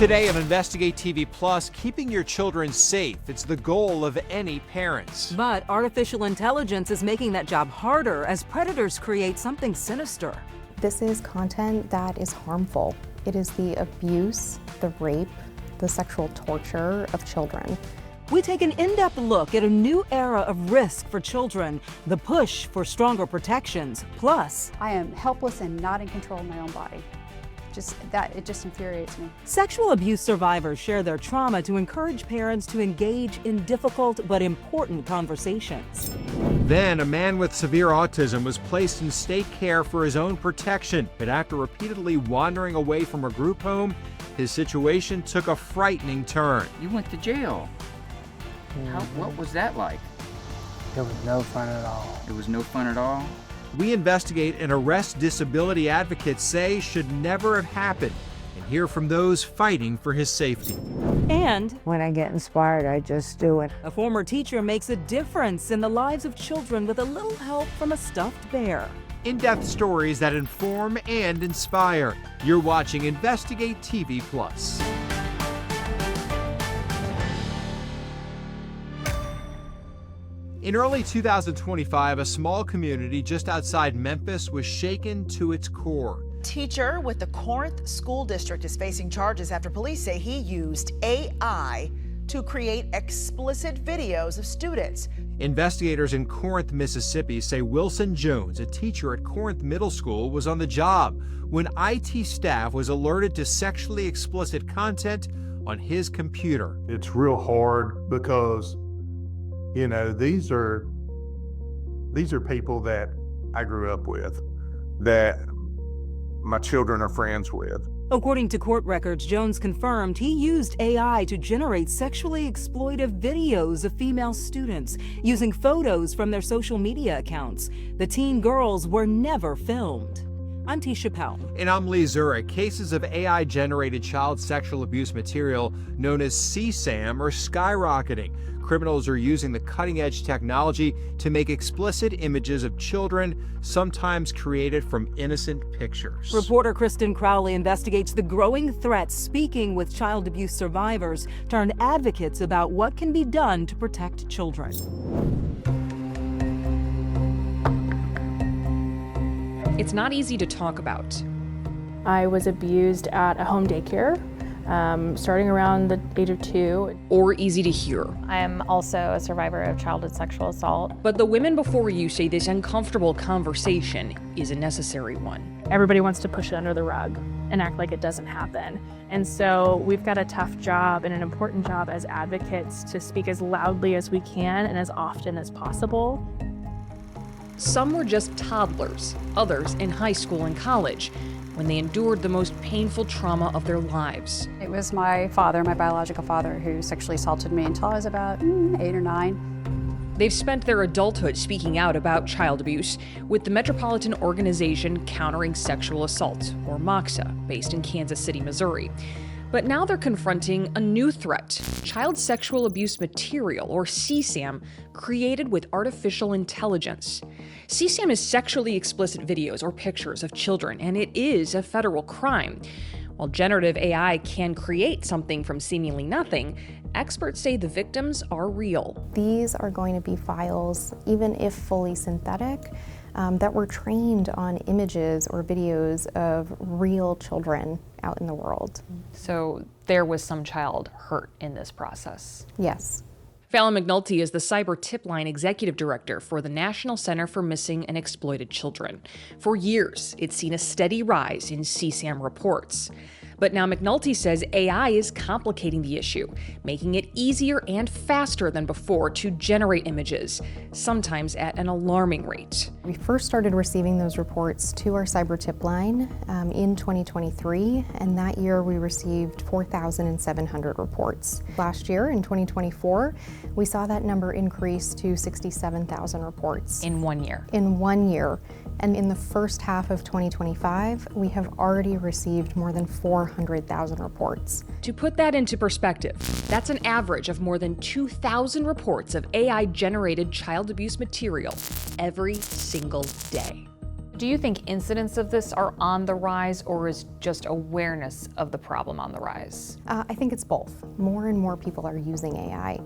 Today on Investigate TV Plus, keeping your children safe. It's the goal of any parents. But artificial intelligence is making that job harder as predators create something sinister. This is content that is harmful. It is the abuse, the rape, the sexual torture of children. We take an in-depth look at a new era of risk for children, the push for stronger protections, plus I am helpless and not in control of my own body. It just infuriates me. Sexual abuse survivors share their trauma to encourage parents to engage in difficult but important conversations. Then, a man with severe autism was placed in state care for his own protection, but after repeatedly wandering away from a group home, his situation took a frightening turn. You went to jail. What was that like? It was no fun at all. It was no fun at all? We investigate an arrest disability advocates say should never have happened and hear from those fighting for his safety. And when I get inspired, I just do it. a former teacher makes a difference in the lives of children with a little help from a stuffed bear. In-depth stories that inform and inspire. You're watching Investigate TV Plus. In early 2025, a small community just outside Memphis was shaken to its core. Teacher with the Corinth School District is facing charges after police say he used AI to create explicit videos of students. Investigators in Corinth, Mississippi say Wilson Jones, a teacher at Corinth Middle School, was on the job when IT staff was alerted to sexually explicit content on his computer. It's real hard because, you know, these are people that I grew up with, that my children are friends with. According to court records, Jones confirmed he used AI to generate sexually exploitive videos of female students using photos from their social media accounts. The teen girls were never filmed. I'm Tisha Powell. And I'm Lee Zurich. Cases of AI-generated child sexual abuse material known as CSAM are skyrocketing. Criminals are using the cutting-edge technology to make explicit images of children, sometimes created from innocent pictures. Reporter Kristen Crowley investigates the growing threats, speaking with child abuse survivors turned advocates about what can be done to protect children. It's not easy to talk about. I was abused at a home daycare, starting around the age of 2. Or easy to hear. I am also a survivor of childhood sexual assault. But the women before you say this uncomfortable conversation is a necessary one. Everybody wants to push it under the rug and act like it doesn't happen. And so we've got a tough job and an important job as advocates to speak as loudly as we can and as often as possible. Some were just toddlers, others in high school and college, when they endured the most painful trauma of their lives. It was my father, my biological father, who sexually assaulted me until I was about 8 or 9. They've spent their adulthood speaking out about child abuse with the Metropolitan Organization Countering Sexual Assault, or MOXA, based in Kansas City, Missouri. But now they're confronting a new threat, child sexual abuse material, or CSAM, created with artificial intelligence. CSAM is sexually explicit videos or pictures of children, and it is a federal crime. While generative AI can create something from seemingly nothing, experts say the victims are real. These are going to be files, even if fully synthetic, that were trained on images or videos of real children out in the world. So there was some child hurt in this process. Yes. Fallon McNulty is the Cyber Tip Line Executive Director for the National Center for Missing and Exploited Children. For years, it's seen a steady rise in CSAM reports. But now McNulty says AI is complicating the issue, making it easier and faster than before to generate images, sometimes at an alarming rate. We first started receiving those reports to our cyber tip line in 2023, and that year we received 4,700 reports. Last year, in 2024, we saw that number increase to 67,000 reports. In 1 year? In 1 year. And in the first half of 2025, we have already received more than 400,000 reports. To put that into perspective, that's an average of more than 2,000 reports of AI-generated child abuse material every single day. Do you think incidents of this are on the rise, or is just awareness of the problem on the rise? I think it's both. More and more people are using AI.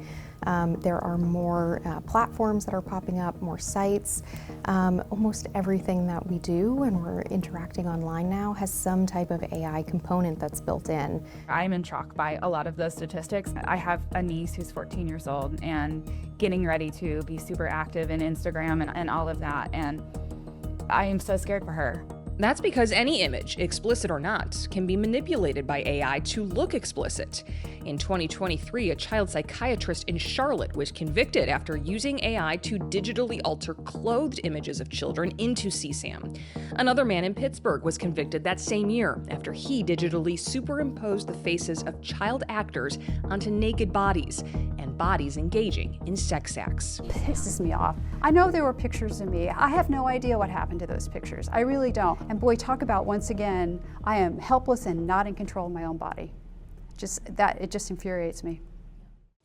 There are more platforms that are popping up, more sites. Almost everything that we do when we're interacting online now has some type of AI component that's built in. I'm in shock by a lot of those statistics. I have a niece who's 14 years old and getting ready to be super active in Instagram and all of that, and I am so scared for her. That's because any image, explicit or not, can be manipulated by AI to look explicit. In 2023, a child psychiatrist in Charlotte was convicted after using AI to digitally alter clothed images of children into CSAM. Another man in Pittsburgh was convicted that same year after he digitally superimposed the faces of child actors onto naked bodies and bodies engaging in sex acts. It pisses me off. I know there were pictures of me. I have no idea what happened to those pictures. I really don't. And boy, talk about, once again, I am helpless and not in control of my own body. It just infuriates me.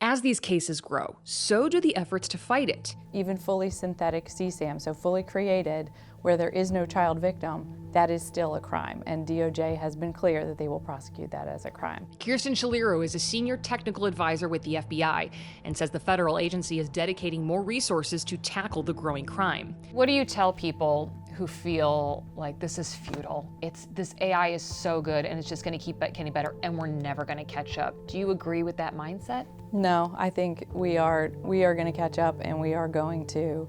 As these cases grow, so do the efforts to fight it. Even fully synthetic CSAM, so fully created, where there is no child victim, that is still a crime. And DOJ has been clear that they will prosecute that as a crime. Kirsten Shaliro is a senior technical advisor with the FBI and says the federal agency is dedicating more resources to tackle the growing crime. What do you tell people who feel like this is futile? This AI is so good and it's just going to keep getting better and we're never going to catch up. Do you agree with that mindset? No, I think we are going to catch up, and we are going to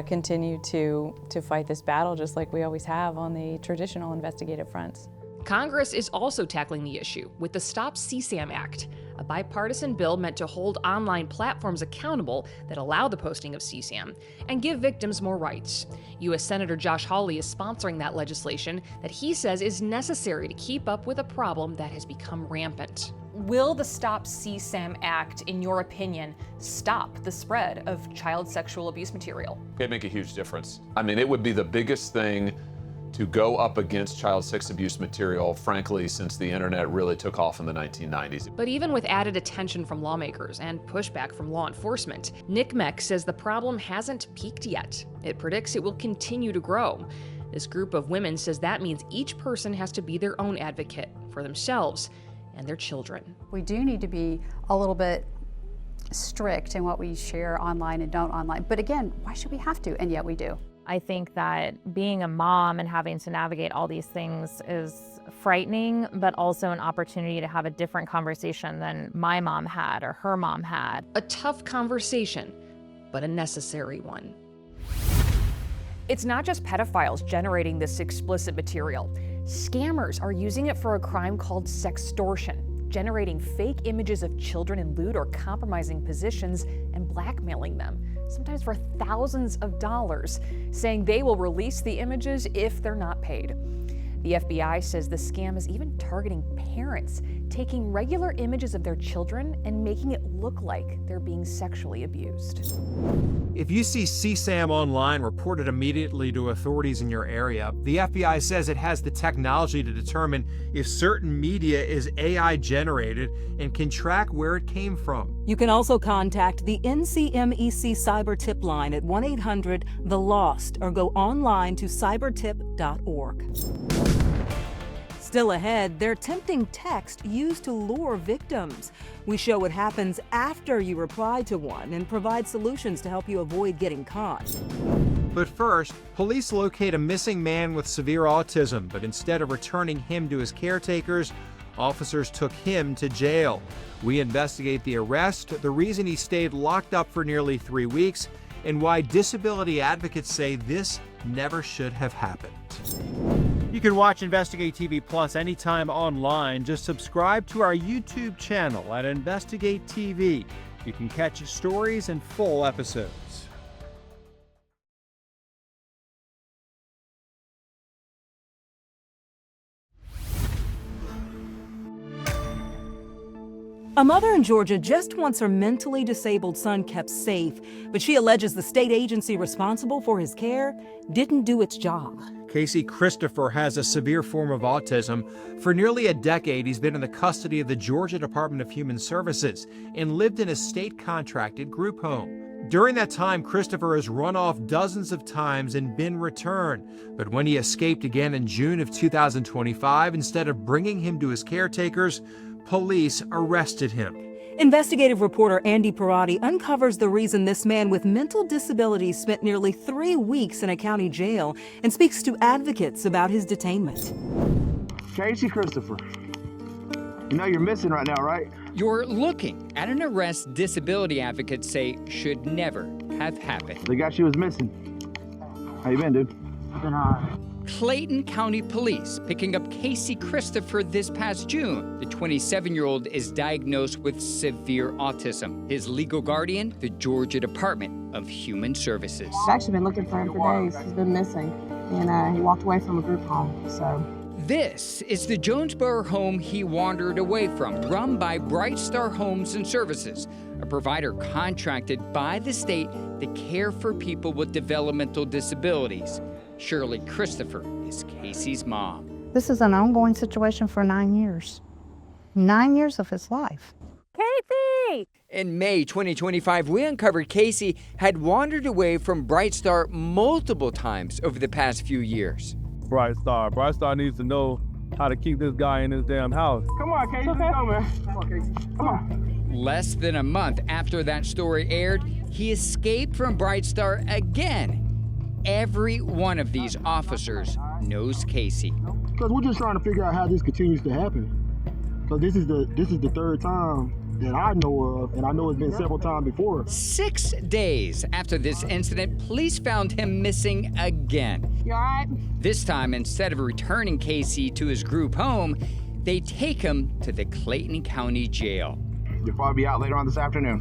continue to fight this battle just like we always have on the traditional investigative fronts. Congress is also tackling the issue with the Stop CSAM Act, a bipartisan bill meant to hold online platforms accountable that allow the posting of CSAM and give victims more rights. U.S. Senator Josh Hawley is sponsoring that legislation that he says is necessary to keep up with a problem that has become rampant. Will the Stop CSAM Act, in your opinion, stop the spread of child sexual abuse material? It'd make a huge difference. I mean, it would be the biggest thing to go up against child sex abuse material, frankly, since the internet really took off in the 1990s. But even with added attention from lawmakers and pushback from law enforcement, Nick Meck says the problem hasn't peaked yet. It predicts it will continue to grow. This group of women says that means each person has to be their own advocate for themselves and their children. We do need to be a little bit strict in what we share online and don't online. But again, why should we have to? And yet we do. I think that being a mom and having to navigate all these things is frightening, but also an opportunity to have a different conversation than my mom had or her mom had. A tough conversation, but a necessary one. It's not just pedophiles generating this explicit material. Scammers are using it for a crime called sextortion, generating fake images of children in lewd or compromising positions and blackmailing them, sometimes for thousands of dollars, saying they will release the images if they're not paid. The FBI says the scam is even targeting parents, taking regular images of their children and making it look like they're being sexually abused. If you see CSAM online, report it immediately to authorities in your area. The FBI says it has the technology to determine if certain media is AI generated and can track where it came from. You can also contact the NCMEC Cyber Tip line at 1-800-THE-LOST or go online to cybertip.org. Still ahead, they're tempting text used to lure victims. We show what happens after you reply to one and provide solutions to help you avoid getting caught. But first, police locate a missing man with severe autism, but instead of returning him to his caretakers, officers took him to jail. We investigate the arrest, the reason he stayed locked up for nearly 3 weeks, and why disability advocates say this never should have happened. You can watch Investigate TV Plus anytime online. Just subscribe to our YouTube channel at Investigate TV. You can catch stories and full episodes. A mother in Georgia just wants her mentally disabled son kept safe, but she alleges the state agency responsible for his care didn't do its job. Casey Christopher has a severe form of autism. For nearly a decade, he's been in the custody of the Georgia Department of Human Services and lived in a state-contracted group home. During that time, Christopher has run off dozens of times and been returned. But when he escaped again in June of 2025, instead of bringing him to his caretakers, police arrested him. Investigative reporter Andy Parati uncovers the reason this man with mental disabilities spent nearly 3 weeks in a county jail and speaks to advocates about his detainment. Casey Christopher, you know you're missing right now, right? You're looking at an arrest disability advocates say should never have happened. They got you as missing. How you been, dude? I've been all right. Clayton County Police picking up Casey Christopher this past June. The 27-year-old is diagnosed with severe autism. His legal guardian, the Georgia Department of Human Services. I've actually been looking for him for days. He's been missing, and he walked away from a group home, so. This is the Jonesboro home he wandered away from, run by Bright Star Homes and Services, a provider contracted by the state to care for people with developmental disabilities. Shirley Christopher is Casey's mom. This is an ongoing situation for 9 years. 9 years of his life. Casey! In May 2025, we uncovered Casey had wandered away from Bright Star multiple times over the past few years. Bright Star needs to know how to keep this guy in his damn house. Come on, Casey. Let's go, man. Come on, Casey. Come on. Less than a month after that story aired, he escaped from Bright Star again. Every one of these officers knows Casey. Because we're just trying to figure out how this continues to happen. Because this is the third time that I know of, and I know it's been several times before. 6 days after this incident, police found him missing again. You all right? This time, instead of returning Casey to his group home, they take him to the Clayton County Jail. You'll probably be out later on this afternoon.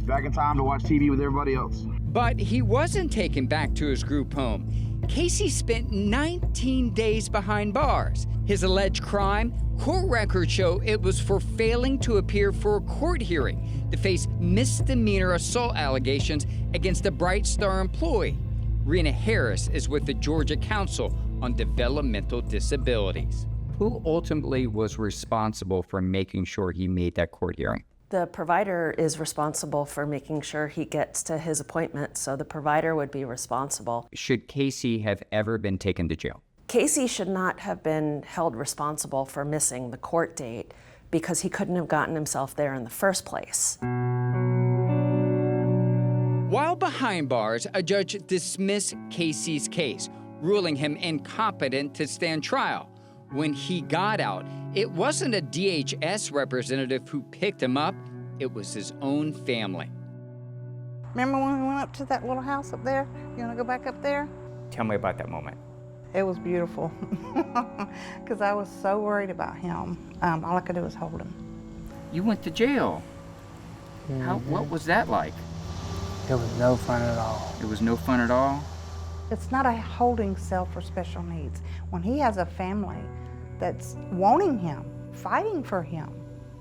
Back in time to watch TV with everybody else. But he wasn't taken back to his group home. Casey spent 19 days behind bars. His alleged crime, court records show it was for failing to appear for a court hearing to face misdemeanor assault allegations against a Bright Star employee. Rena Harris is with the Georgia Council on Developmental Disabilities. Who ultimately was responsible for making sure he made that court hearing? The provider is responsible for making sure he gets to his appointment, so the provider would be responsible. Should Casey have ever been taken to jail? Casey should not have been held responsible for missing the court date because he couldn't have gotten himself there in the first place. While behind bars, a judge dismissed Casey's case, ruling him incompetent to stand trial. When he got out, it wasn't a DHS representative who picked him up, it was his own family. Remember when we went up to that little house up there? You want to go back up there? Tell me about that moment. It was beautiful because I was so worried about him. All I could do was hold him. You went to jail. What was that like? It was no fun at all. It was no fun at all? It's not a holding cell for special needs. When he has a family that's wanting him, fighting for him.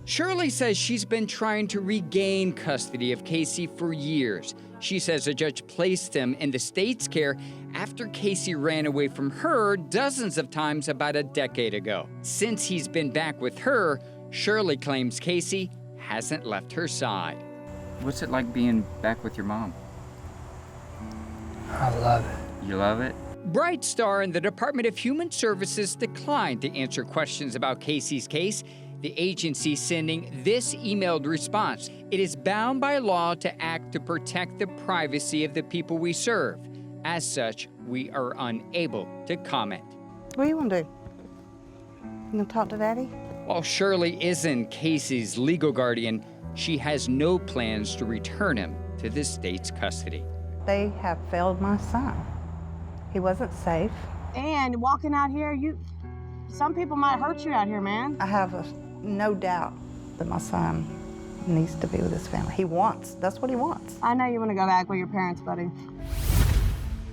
Shirley says she's been trying to regain custody of Casey for years. She says a judge placed him in the state's care after Casey ran away from her dozens of times about a decade ago. Since he's been back with her, Shirley claims Casey hasn't left her side. What's it like being back with your mom? I love it. You love it? Bright Star and the Department of Human Services declined to answer questions about Casey's case, the agency sending this emailed response. It is bound by law to act to protect the privacy of the people we serve. As such, we are unable to comment. What do you want to do? You gonna talk to Daddy? While Shirley isn't Casey's legal guardian, she has no plans to return him to the state's custody. They have failed my son. He wasn't safe. And walking out here, some people might hurt you out here, man. I have no doubt that my son needs to be with his family. That's what he wants. I know you want to go back with your parents, buddy.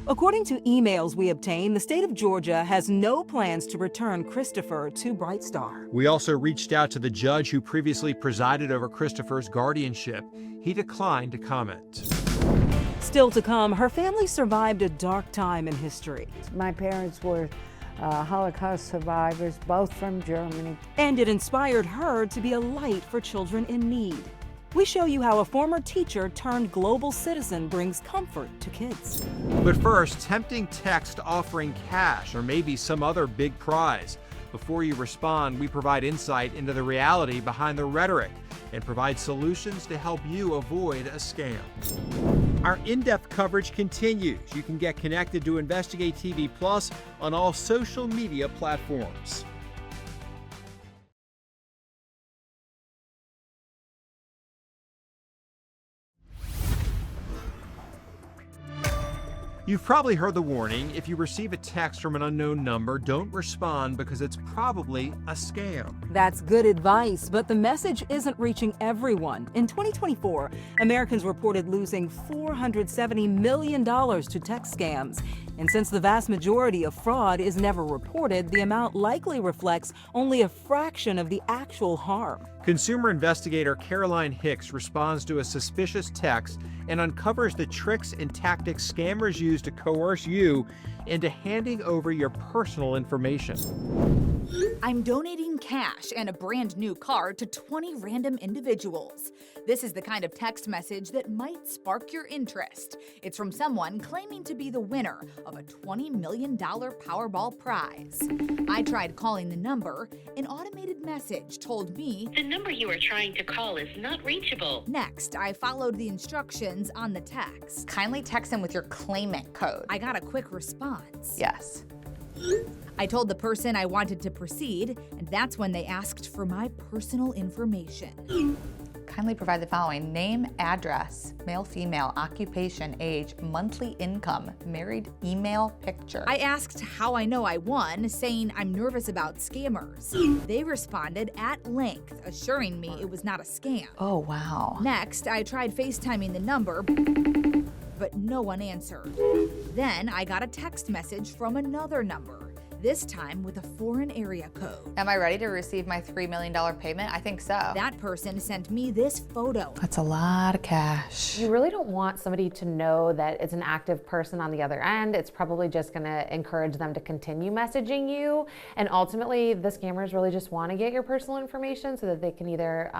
According to emails we obtained, the state of Georgia has no plans to return Christopher to Bright Star. We also reached out to the judge who previously presided over Christopher's guardianship. He declined to comment. Still to come, her family survived a dark time in history. My parents were Holocaust survivors, both from Germany. And it inspired her to be a light for children in need. we show you how a former teacher turned global citizen brings comfort to kids. But first, tempting text offering cash or maybe some other big prize. Before you respond, we provide insight into the reality behind the rhetoric and provide solutions to help you avoid a scam. Our in-depth coverage continues. You can get connected to Investigate TV Plus on all social media platforms. You've probably heard the warning: if you receive a text from an unknown number, don't respond because it's probably a scam. That's good advice, but the message isn't reaching everyone. In 2024, Americans reported losing $470 million to text scams. And since the vast majority of fraud is never reported, the amount likely reflects only a fraction of the actual harm. Consumer investigator Caroline Hicks responds to a suspicious text and uncovers the tricks and tactics scammers use to coerce you into handing over your personal information. I'm donating cash and a brand new car to 20 random individuals. This is the kind of text message that might spark your interest. It's from someone claiming to be the winner of a $20 million Powerball prize. I tried calling the number. An automated message told me, "The number you are trying to call is not reachable." Next, I followed the instructions on the text. Kindly text them with your claimant code. I got a quick response. Yes. I told the person I wanted to proceed, and that's when they asked for my personal information. Kindly provide the following: name, address, male, female, occupation, age, monthly income, married, email, picture. I asked how I know I won, saying I'm nervous about scammers. They responded at length, assuring me it was not a scam. Oh, wow. Next, I tried FaceTiming the number, but no one answered. Then I got a text message from another number, this time with a foreign area code. Am I ready to receive my $3 million payment? I think so. That person sent me this photo. That's a lot of cash. You really don't want somebody to know that it's an active person on the other end. It's probably just gonna encourage them to continue messaging you. And ultimately, the scammers really just wanna get your personal information so that they can either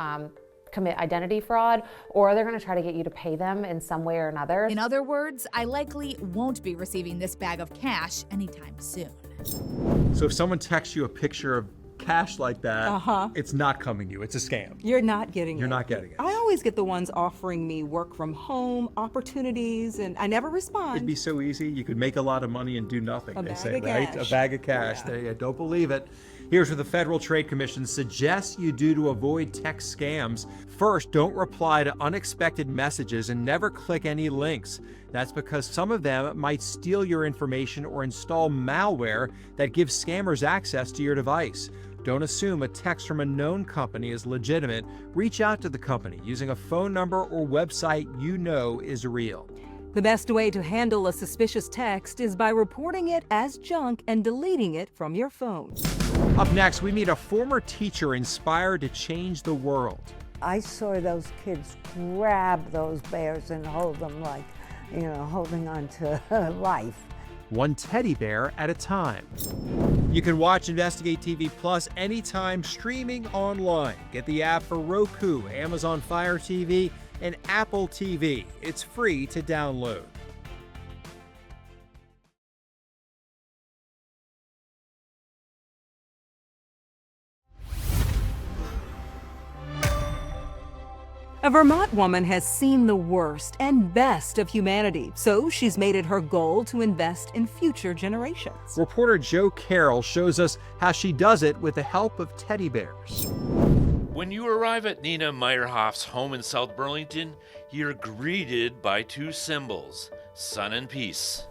commit identity fraud, or they're going to try to get you to pay them in some way or another. In other words, I likely won't be receiving this bag of cash anytime soon. So if someone texts you a picture of cash like that, it's not coming to you. It's a scam. You're not getting it. You're not getting it. I always get the ones offering me work from home opportunities, and I never respond. It'd be so easy. You could make a lot of money and do nothing, they say, right? Cash. A bag of cash. Yeah. Don't believe it. Here's what the Federal Trade Commission suggests you do to avoid text scams. First, don't reply to unexpected messages and never click any links. That's because some of them might steal your information or install malware that gives scammers access to your device. Don't assume a text from a known company is legitimate. Reach out to the company using a phone number or website you know is real. The best way to handle a suspicious text is by reporting it as junk and deleting it from your phone. Up next, we meet a former teacher inspired to change the world. I saw those kids grab those bears and hold them like, holding on to life. One teddy bear at a time. You can watch Investigate TV Plus anytime streaming online. Get the app for Roku, Amazon Fire TV, and Apple TV. It's free to download. A Vermont woman has seen the worst and best of humanity, so she's made it her goal to invest in future generations. Reporter Joe Carroll shows us how she does it with the help of teddy bears. When you arrive at Nina Meyerhoff's home in South Burlington, you're greeted by two symbols, sun and peace.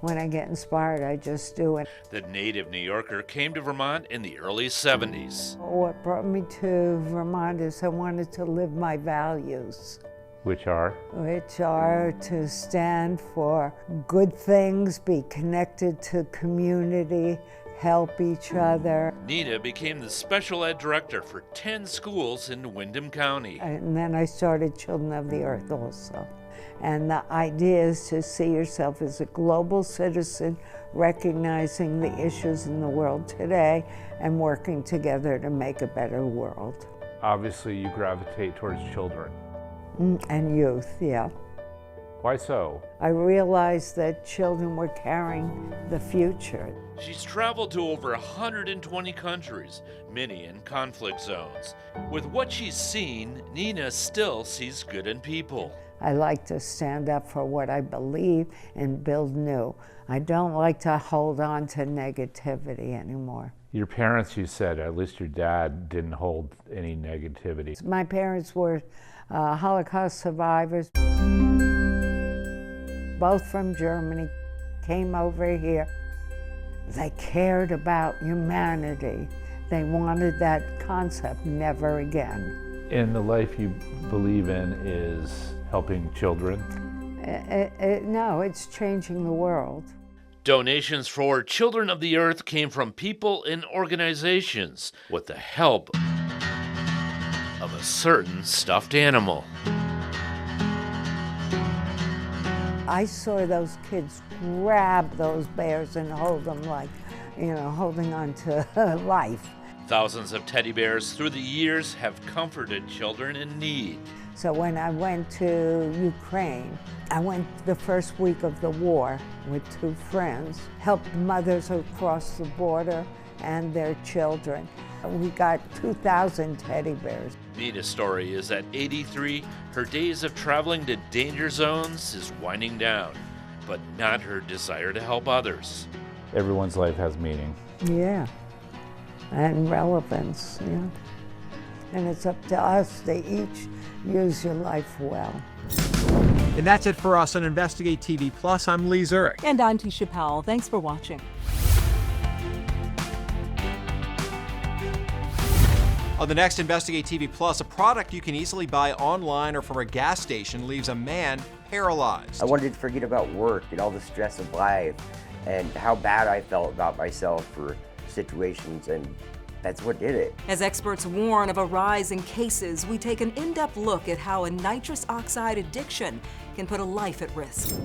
When I get inspired, I just do it. The native New Yorker came to Vermont in the early 70s. What brought me to Vermont is I wanted to live my values. Which are? Which are to stand for good things, be connected to community, help each other. Nina became the special ed director for 10 schools in Windham County. And then I started Children of the Earth also. And the idea is to see yourself as a global citizen, recognizing the issues in the world today and working together to make a better world. Obviously, you gravitate towards children. And youth, yeah. Why so? I realized that children were carrying the future. She's traveled to over 120 countries, many in conflict zones. With what she's seen, Nina still sees good in people. I like to stand up for what I believe and build new. I don't like to hold on to negativity anymore. Your parents, you said, at least your dad, didn't hold any negativity. My parents were Holocaust survivors, both from Germany, came over here. They cared about humanity. They wanted that concept never again. And the life you believe in is helping children? No, it's changing the world. Donations for Children of the Earth came from people and organizations with the help of a certain stuffed animal. I saw those kids grab those bears and hold them like, holding on to life. Thousands of teddy bears through the years have comforted children in need. So when I went to Ukraine, I went the first week of the war with 2 friends, helped mothers across the border and their children. We got 2,000 teddy bears. Nina's story is at 83, her days of traveling to danger zones is winding down, but not her desire to help others. Everyone's life has meaning. Yeah, and relevance, yeah. And it's up to us to each use your life well. And that's it for us on Investigate TV Plus. I'm Lee Zurich. And I'm Tisha Powell. Thanks for watching. On the next Investigate TV Plus, a product you can easily buy online or from a gas station leaves a man paralyzed. I wanted to forget about work and all the stress of life and how bad I felt about myself for situations, and that's what did it. As experts warn of a rise in cases, we take an in-depth look at how a nitrous oxide addiction can put a life at risk.